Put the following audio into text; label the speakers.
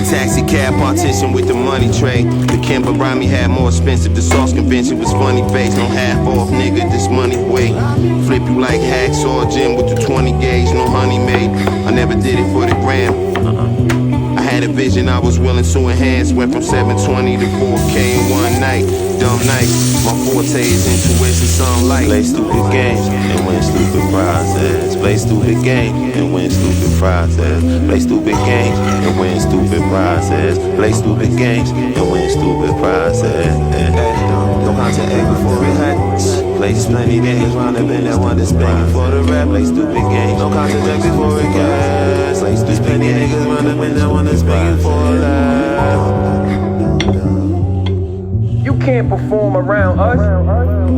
Speaker 1: The taxi cab partition with the money tray. The Kim around me had more expensive. The sauce convention was funny face. No half off, nigga, this money weight. Flip you like hacksaw gym with the 20 gauge. No honey made. I never did it for the gram. I had a vision I was willing to enhance. Went from 720 to 4K in one night. Dumb night. My forte is intuition, sunlight.
Speaker 2: Play stupid games and win stupid prizes. Play stupid games and win stupid prizes. Play stupid games and win stupid prizes. Play stupid games and win stupid prizes.
Speaker 1: Don't count your egg before it hatch.
Speaker 2: Play plenty niggas round up in that one that's begging for the rap. Play stupid games.
Speaker 1: Don't count your egg before it gas.
Speaker 2: Play stupid
Speaker 1: Plenty
Speaker 2: games.
Speaker 1: niggas run up in that one that's begging for a laugh.
Speaker 3: You can't perform around us.